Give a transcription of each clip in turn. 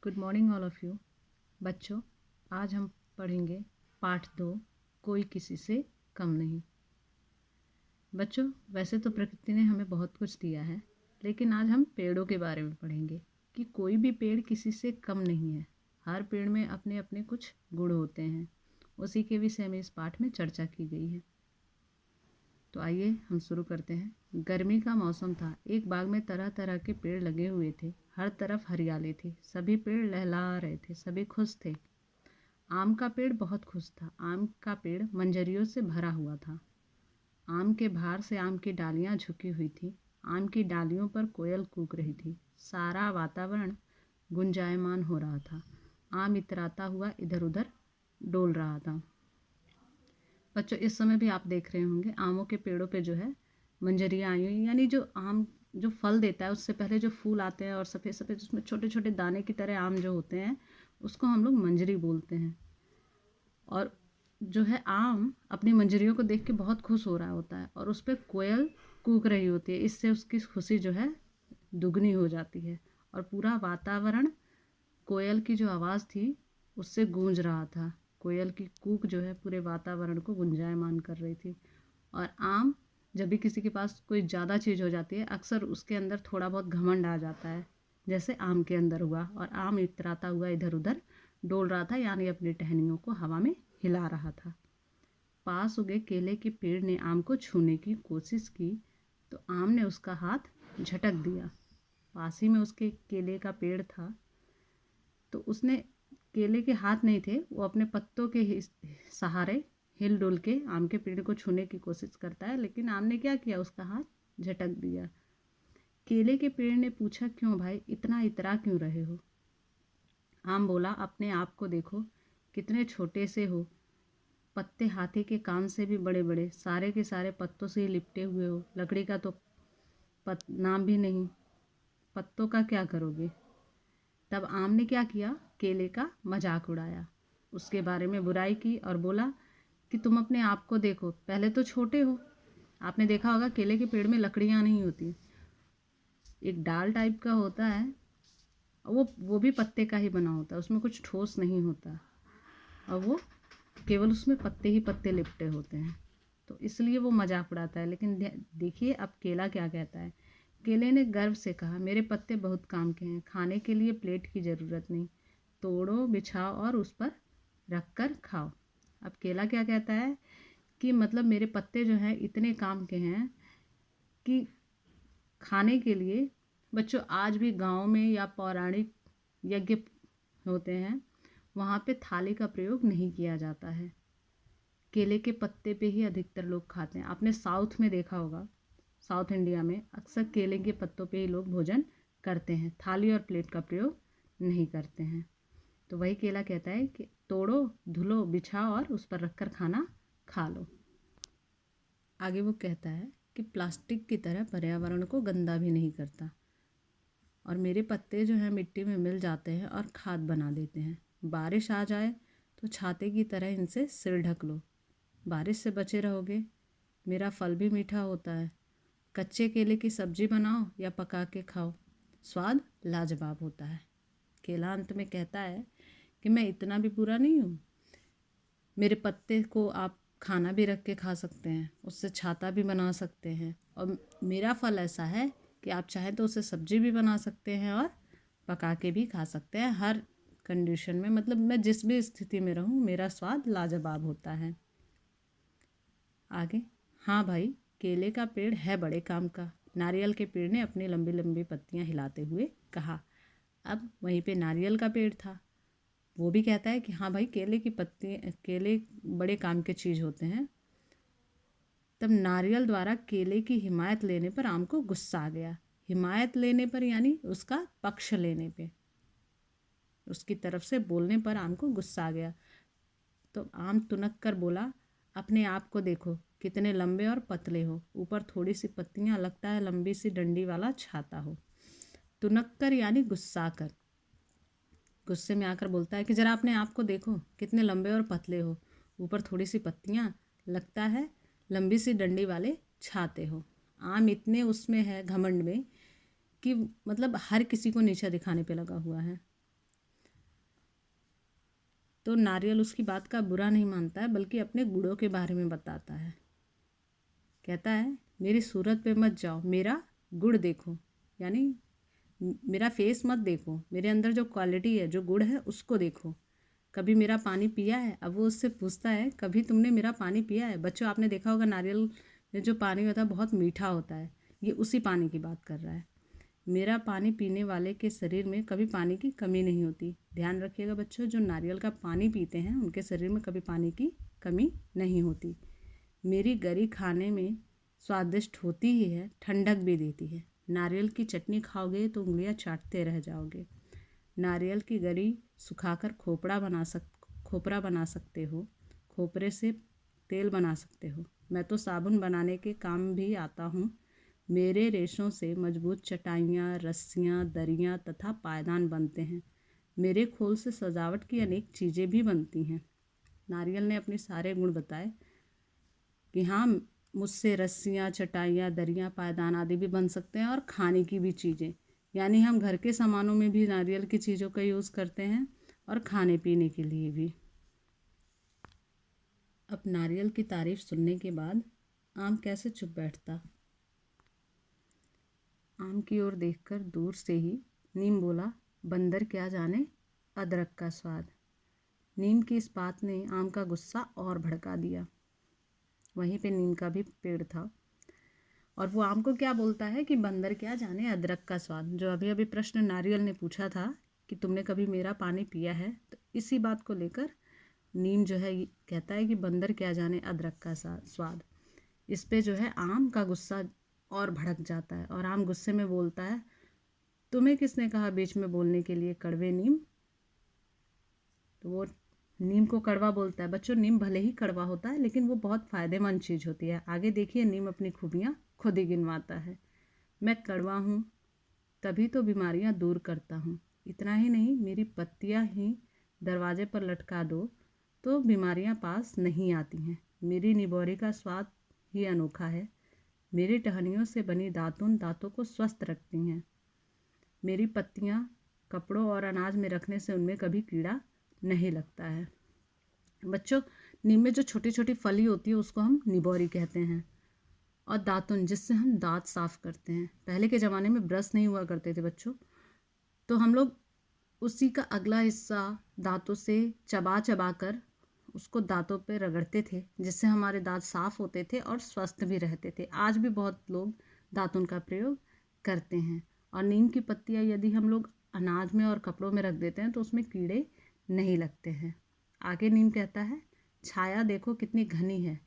Good morning all of you. बच्चों, आज हम पढ़ेंगे पाठ 2, कोई किसी से कम नहीं। बच्चों, वैसे तो प्रकृति ने हमें बहुत कुछ दिया है, लेकिन आज हम पेड़ों के बारे में पढ़ेंगे कि कोई भी पेड़ किसी से कम नहीं है। हर पेड़ में अपने अपने कुछ गुण होते हैं। उसी के विषय में इस पाठ में चर्चा की गई है। तो आइए हम शुरू करते हैं। गर्मी का मौसम था। एक बाग में तरह तरह के पेड़ लगे हुए थे। हर तरफ हरियाली थी। सभी पेड़ लहला रहे थे। सभी खुश थे। आम का पेड़ बहुत खुश था। आम का पेड़ मंजरियों से भरा हुआ था। आम के भार से आम की डालियां झुकी हुई थी। आम की डालियों पर कोयल कूक रही थी। सारा वातावरण गुंजायमान हो रहा था। आम इतराता हुआ इधर उधर डोल रहा था। बच्चों, इस समय भी आप देख रहे होंगे आमों के पेड़ों पे जो है मंजरियाँ आई हुई, यानी जो आम जो फल देता है उससे पहले जो फूल आते हैं और सफ़ेद सफ़ेद उसमें छोटे छोटे दाने की तरह आम जो होते हैं उसको हम लोग मंजरी बोलते हैं। और जो है आम अपनी मंजरियों को देख के बहुत खुश हो रहा होता है और उस पर कोयल कूक रही होती है। इससे उसकी खुशी जो है दुगनी हो जाती है और पूरा वातावरण कोयल की जो आवाज़ थी उससे गूंज रहा था। कोयल की कूक जो है पूरे वातावरण को गुंजायमान कर रही थी। और आम, जब भी किसी के पास कोई ज़्यादा चीज़ हो जाती है अक्सर उसके अंदर थोड़ा बहुत घमंड आ जाता है, जैसे आम के अंदर हुआ। और आम इतराता हुआ इधर उधर डोल रहा था, यानी अपनी टहनियों को हवा में हिला रहा था। पास उगे केले के पेड़ ने आम को छूने की कोशिश की तो आम ने उसका हाथ झटक दिया। पास ही में उसके केले का पेड़ था तो उसने, केले के हाथ नहीं थे, वो अपने पत्तों के सहारे हिल डुल के आम के पेड़ को छूने की कोशिश करता है, लेकिन आम ने क्या किया, उसका हाथ झटक दिया। केले के पेड़ ने पूछा, क्यों भाई, इतना इतरा क्यों रहे हो? आम बोला, अपने आप को देखो, कितने छोटे से हो। पत्ते हाथी के कान से भी बड़े बड़े, सारे के सारे पत्तों से ही लिपटे हुए हो। लकड़ी का तो नाम भी नहीं, पत्तों का क्या करोगे? तब आम ने क्या किया, केले का मजाक उड़ाया, उसके बारे में बुराई की और बोला कि तुम अपने आप को देखो, पहले तो छोटे हो। आपने देखा होगा केले के पेड़ में लकड़ियाँ नहीं होती, एक डाल टाइप का होता है, वो भी पत्ते का ही बना होता है, उसमें कुछ ठोस नहीं होता और वो केवल उसमें पत्ते ही पत्ते लिपटे होते हैं, तो इसलिए वो मजाक उड़ाता है। लेकिन देखिए अब केला क्या कहता है। केले ने गर्व से कहा, मेरे पत्ते बहुत काम के हैं, खाने के लिए प्लेट की ज़रूरत नहीं, तोड़ो, बिछाओ और उस पर रख कर खाओ। अब केला क्या कहता है कि मतलब मेरे पत्ते जो हैं इतने काम के हैं कि खाने के लिए। बच्चों, आज भी गांव में या पौराणिक यज्ञ होते हैं, वहाँ पे थाली का प्रयोग नहीं किया जाता है, केले के पत्ते पे ही अधिकतर लोग खाते हैं। आपने साउथ में देखा होगा, साउथ इंडिया में अक्सर केले के पत्तों पे ही लोग भोजन करते हैं, थाली और प्लेट का प्रयोग नहीं करते हैं। तो वही केला कहता है कि तोड़ो, धुलो, बिछाओ और उस पर रखकर खाना खा लो। आगे वो कहता है कि प्लास्टिक की तरह पर्यावरण को गंदा भी नहीं करता और मेरे पत्ते जो हैं मिट्टी में मिल जाते हैं और खाद बना देते हैं। बारिश आ जाए तो छाते की तरह इनसे सिर ढक लो, बारिश से बचे रहोगे। मेरा फल भी मीठा होता है, कच्चे केले की सब्जी बनाओ या पका के खाओ, स्वाद लाजवाब होता है। केला अंत में कहता है कि मैं इतना भी बुरा नहीं हूँ, मेरे पत्ते को आप खाना भी रख के खा सकते हैं, उससे छाता भी बना सकते हैं और मेरा फल ऐसा है कि आप चाहें तो उसे सब्जी भी बना सकते हैं और पका के भी खा सकते हैं। हर कंडीशन में, मतलब मैं जिस भी स्थिति में रहूं, मेरा स्वाद लाजवाब होता है। आगे, हाँ भाई, केले का पेड़ है बड़े काम का, नारियल के पेड़ ने अपनी लंबी लंबी पत्तियां हिलाते हुए कहा। अब वहीं पे नारियल का पेड़ था, वो भी कहता है कि हाँ भाई, केले की पत्ती, केले बड़े काम के चीज़ होते हैं। तब नारियल द्वारा केले की हिमायत लेने पर आम को गुस्सा आ गया। हिमायत लेने पर यानी उसका पक्ष लेने पे, उसकी तरफ से बोलने पर आम को गुस्सा आ गया। तो आम तुनक कर बोला, अपने आप को देखो, कितने लंबे और पतले हो, ऊपर थोड़ी सी पत्तियां, लगता है लंबी सी डंडी वाला छाता हो। तुनक कर यानी गुस्सा कर, गुस्से में आकर बोलता है कि ज़रा अपने आप को देखो, कितने लंबे और पतले हो, ऊपर थोड़ी सी पत्तियां, लगता है लंबी सी डंडी वाले छाते हो। आम इतने उसमें है, घमंड में, कि मतलब हर किसी को नीचा दिखाने पे लगा हुआ है। तो नारियल उसकी बात का बुरा नहीं मानता है, बल्कि अपने गुणों के बारे में बताता है। कहता है मेरी सूरत पे मत जाओ, मेरा गुण देखो, यानी मेरा फेस मत देखो, मेरे अंदर जो क्वालिटी है, जो गुण है, उसको देखो। कभी मेरा पानी पिया है? अब वो उससे पूछता है कभी तुमने मेरा पानी पिया है? बच्चों, आपने देखा होगा नारियल में जो पानी होता है बहुत मीठा होता है। ये उसी पानी की बात कर रहा है। मेरा पानी पीने वाले के शरीर में कभी पानी की कमी नहीं होती। ध्यान रखिएगा बच्चों, जो नारियल का पानी पीते हैं उनके शरीर में कभी पानी की कमी नहीं होती। मेरी गरी खाने में स्वादिष्ट होती ही है, ठंडक भी देती है। नारियल की चटनी खाओगे तो उंगलियां चाटते रह जाओगे। नारियल की गरी सुखाकर खोपरा बना सकते हो। खोपरे से तेल बना सकते हो। मैं तो साबुन बनाने के काम भी आता हूँ। मेरे रेशों से मजबूत चटाइयाँ, रस्सियाँ, दरियाँ तथा पायदान बनते हैं। मेरे खोल से सजावट की अनेक चीज़ें भी बनती हैं। नारियल ने अपने सारे गुण बताए कि हाँ, मुझसे रस्सियाँ, चटाइयाँ, दरियाँ, पायदान आदि भी बन सकते हैं और खाने की भी चीज़ें, यानी हम घर के सामानों में भी नारियल की चीज़ों का यूज़ करते हैं और खाने पीने के लिए भी। अब नारियल की तारीफ सुनने के बाद आम कैसे चुप बैठता। आम की ओर देखकर दूर से ही नीम बोला, बंदर क्या जाने अदरक का स्वाद। नीम की इस बात ने आम का गुस्सा और भड़का दिया। वहीं पे नीम का भी पेड़ था और वो आम को क्या बोलता है कि बंदर क्या जाने अदरक का स्वाद। जो अभी अभी प्रश्न नारियल ने पूछा था कि तुमने कभी मेरा पानी पिया है, तो इसी बात को लेकर नीम जो है कहता है कि बंदर क्या जाने अदरक का स्वाद। इस पे जो है आम का गुस्सा और भड़क जाता है और आम गुस्से में बोलता है, तुम्हें किसने कहा बीच में बोलने के लिए कड़वे नीम। तो वो नीम को कड़वा बोलता है। बच्चों, नीम भले ही कड़वा होता है लेकिन वो बहुत फ़ायदेमंद चीज़ होती है। आगे देखिए, नीम अपनी खूबियाँ खुद ही गिनवाता है। मैं कड़वा हूँ तभी तो बीमारियाँ दूर करता हूँ। इतना ही नहीं, मेरी पत्तियाँ ही दरवाजे पर लटका दो तो बीमारियाँ पास नहीं आती हैं। मेरी निबोरी का स्वाद ही अनोखा है। मेरी टहनियों से बनी दातुन दांतों को स्वस्थ रखती हैं। मेरी पत्तियाँ कपड़ों और अनाज में रखने से उनमें कभी कीड़ा नहीं लगता है। बच्चों, नीम में जो छोटी छोटी फली होती है उसको हम निबोरी कहते हैं। और दातुन, जिससे हम दांत साफ करते हैं। पहले के ज़माने में ब्रश नहीं हुआ करते थे बच्चों, तो हम लोग उसी का अगला हिस्सा दांतों से चबा चबा कर उसको दांतों पे रगड़ते थे, जिससे हमारे दांत साफ होते थे और स्वस्थ भी रहते थे। आज भी बहुत लोग दातुन का प्रयोग करते हैं। और नीम की पत्तियाँ यदि हम लोग अनाज में और कपड़ों में रख देते हैं तो उसमें कीड़े नहीं लगते हैं। आगे नीम कहता है, छाया देखो कितनी घनी है।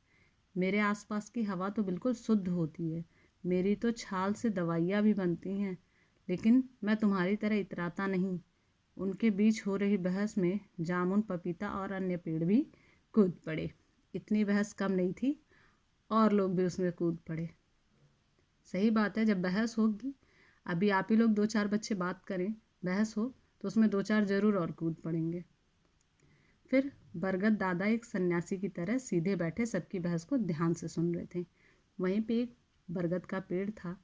मेरे आसपास की हवा तो बिल्कुल शुद्ध होती है। मेरी तो छाल से दवाइयाँ भी बनती हैं। लेकिन मैं तुम्हारी तरह इतराता नहीं। उनके बीच हो रही बहस में जामुन, पपीता और अन्य पेड़ भी कूद पड़े। इतनी बहस कम नहीं थी और लोग भी उसमें कूद पड़े। सही बात है, जब बहस होगी, अभी आप ही लोग दो चार बच्चे बात करें, बहस हो तो उसमें दो चार ज़रूर और कूद पड़ेंगे। फिर बरगद दादा एक सन्यासी की तरह सीधे बैठे सबकी बहस को ध्यान से सुन रहे थे। वहीं पे एक बरगद का पेड़ था।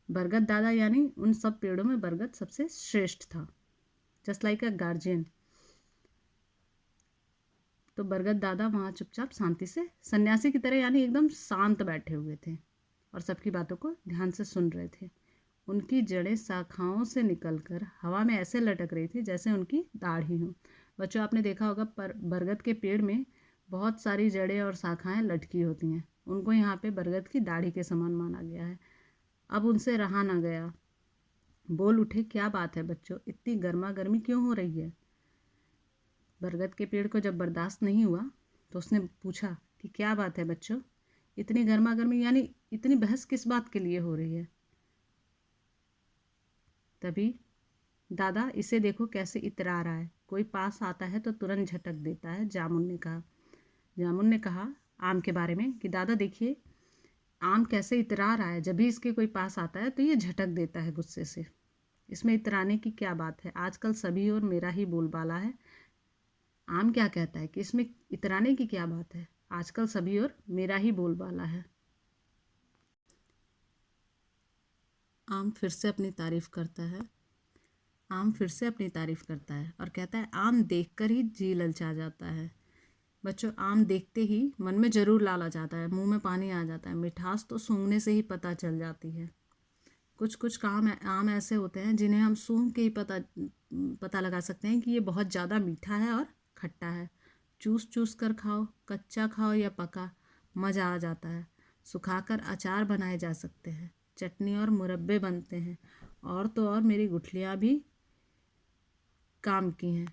बरगद दादा यानी उन सब पेड़ों में बरगद सबसे श्रेष्ठ था, जस्ट लाइक अ गार्जियन। तो बरगद दादा वहाँ चुपचाप शांति से सन्यासी की तरह यानी एकदम शांत बैठे हुए थे और सबकी बातों को ध्यान से सुन रहे थे। उनकी जड़ें शाखाओं से निकलकर हवा में ऐसे लटक रही थी जैसे उनकी दाढ़ी हो। बच्चों, आपने देखा होगा पर बरगद के पेड़ में बहुत सारी जड़ें और शाखाएं लटकी होती हैं। उनको यहाँ पे बरगद की दाढ़ी के समान माना गया है। अब उनसे रहा ना गया, बोल उठे, क्या बात है बच्चों, इतनी गर्मा गर्मी क्यों हो रही है। बरगद के पेड़ को जब बर्दाश्त नहीं हुआ तो उसने पूछा कि क्या बात है बच्चों, इतनी गर्मा गर्मी यानी इतनी बहस किस बात के लिए हो रही है। तभी दादा, इसे देखो कैसे इतरा रहा है, कोई पास आता है तो तुरंत झटक देता है, जामुन ने कहा। जामुन ने कहा आम के बारे में कि दादा देखिए, आम कैसे इतरा रहा है, जब भी इसके कोई पास आता है तो ये झटक देता है गुस्से से। इसमें इतराने की क्या बात है, आजकल सभी और मेरा ही बोलबाला है। आम क्या कहता है कि इसमें इतराने की क्या बात है, आजकल सभी और मेरा ही बोलबाला है। आम फिर से अपनी तारीफ करता है, आम फिर से अपनी तारीफ करता है और कहता है, आम देखकर ही जी ललचा जाता है। बच्चों, आम देखते ही मन में ज़रूर लालच आता है, मुंह में पानी आ जाता है, मिठास तो सूंघने से ही पता चल जाती है। कुछ कुछ आम ऐसे होते हैं जिन्हें हम सूंघ के ही पता लगा सकते हैं कि ये बहुत ज़्यादा मीठा है और खट्टा है। चूस चूस कर खाओ, कच्चा खाओ या पका, मज़ा आ जाता है। सुखाकर अचार बनाए जा सकते हैं, चटनी और मुरब्बे बनते हैं, और तो और मेरी गुठलियाँ भी काम की हैं।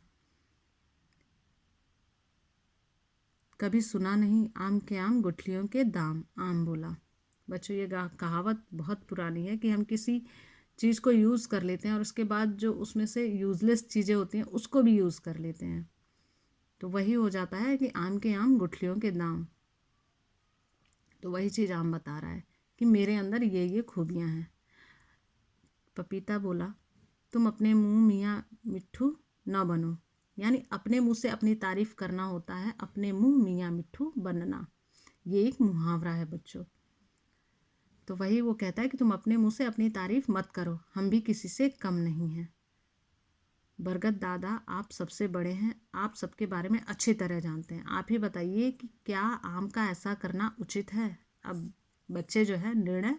कभी सुना नहीं आम के आम गुठलियों के दाम, आम बोला। बच्चों, ये कहावत बहुत पुरानी है कि हम किसी चीज़ को यूज़ कर लेते हैं और उसके बाद जो उसमें से यूज़लेस चीज़ें होती हैं उसको भी यूज़ कर लेते हैं। तो वही हो जाता है कि आम के आम गुठलियों के दाम। तो वही चीज़ आम बता रहा है कि मेरे अंदर ये खूबियाँ हैं। पपीता बोला, तुम अपने मुँह मियाँ मिट्ठू न बनो, यानी अपने मुँह से अपनी तारीफ़ करना होता है, अपने मुँह मियाँ मिट्ठू बनना। ये एक मुहावरा है बच्चों। तो वही वो कहता है कि तुम अपने मुँह से अपनी तारीफ़ मत करो, हम भी किसी से कम नहीं हैं। बरगद दादा, आप सबसे बड़े हैं, आप सबके बारे में अच्छी तरह जानते हैं, आप ही बताइए कि क्या आम का ऐसा करना उचित है। अब बच्चे जो है निर्णय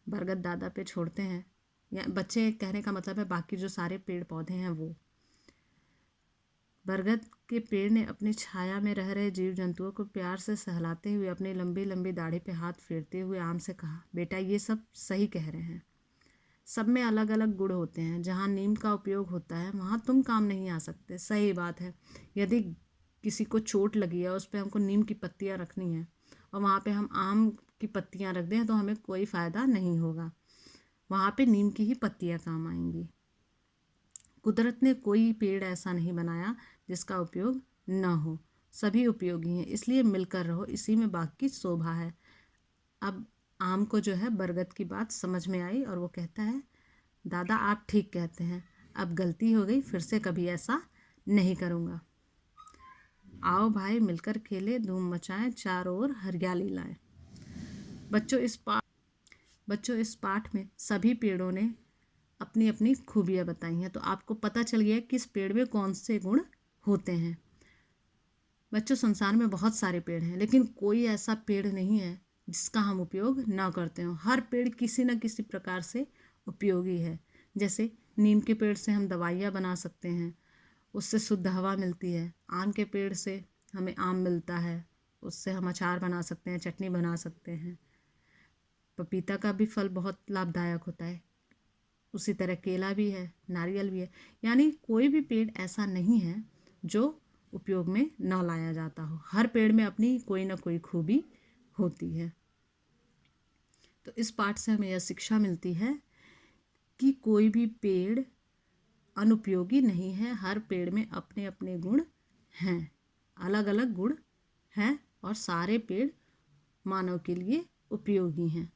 बरगद दादा पे छोड़ते हैं, या बच्चे कहने का मतलब है बाकी जो सारे पेड़ पौधे हैं वो। बरगद के पेड़ ने अपनी छाया में रह रहे जीव जंतुओं को प्यार से सहलाते हुए अपनी लंबी लंबी दाढ़ी पे हाथ फेरते हुए आम से कहा, बेटा ये सब सही कह रहे हैं, सब में अलग अलग गुण होते हैं। जहाँ नीम का उपयोग होता है वहाँ तुम काम नहीं आ सकते, सही बात है। यदि किसी को चोट लगी है उस पर हमको नीम की पत्तियाँ रखनी है और वहाँ पे हम आम की पत्तियाँ रख दें तो हमें कोई फ़ायदा नहीं होगा, वहाँ पे नीम की ही पत्तियाँ काम आएंगी। कुदरत ने कोई पेड़ ऐसा नहीं बनाया जिसका उपयोग न हो, सभी उपयोगी हैं, इसलिए मिलकर रहो, इसी में बाग की शोभा है। अब आम को जो है बरगद की बात समझ में आई और वो कहता है, दादा आप ठीक कहते हैं, अब गलती हो गई, फिर से कभी ऐसा नहीं करूँगा। आओ भाई मिलकर खेले, धूम मचाएं, चारों ओर हरियाली लाएं। बच्चों इस पाठ में सभी पेड़ों ने अपनी अपनी खूबियाँ बताई हैं, तो आपको पता चल गया किस पेड़ में कौन से गुण होते हैं। बच्चों, संसार में बहुत सारे पेड़ हैं, लेकिन कोई ऐसा पेड़ नहीं है जिसका हम उपयोग ना करते हो। हर पेड़ किसी न किसी प्रकार से उपयोगी है। जैसे नीम के पेड़ से हम दवाइयाँ बना सकते हैं, उससे शुद्ध हवा मिलती है। आम के पेड़ से हमें आम मिलता है, उससे हम अचार बना सकते हैं, चटनी बना सकते हैं। पपीता का भी फल बहुत लाभदायक होता है। उसी तरह केला भी है, नारियल भी है। यानी कोई भी पेड़ ऐसा नहीं है जो उपयोग में ना लाया जाता हो, हर पेड़ में अपनी कोई ना कोई खूबी होती है। तो इस पाठ से हमें यह शिक्षा मिलती है कि कोई भी पेड़ अनुपयोगी नहीं है, हर पेड़ में अपने अपने गुण हैं, अलग अलग गुण हैं और सारे पेड़ मानव के लिए उपयोगी हैं।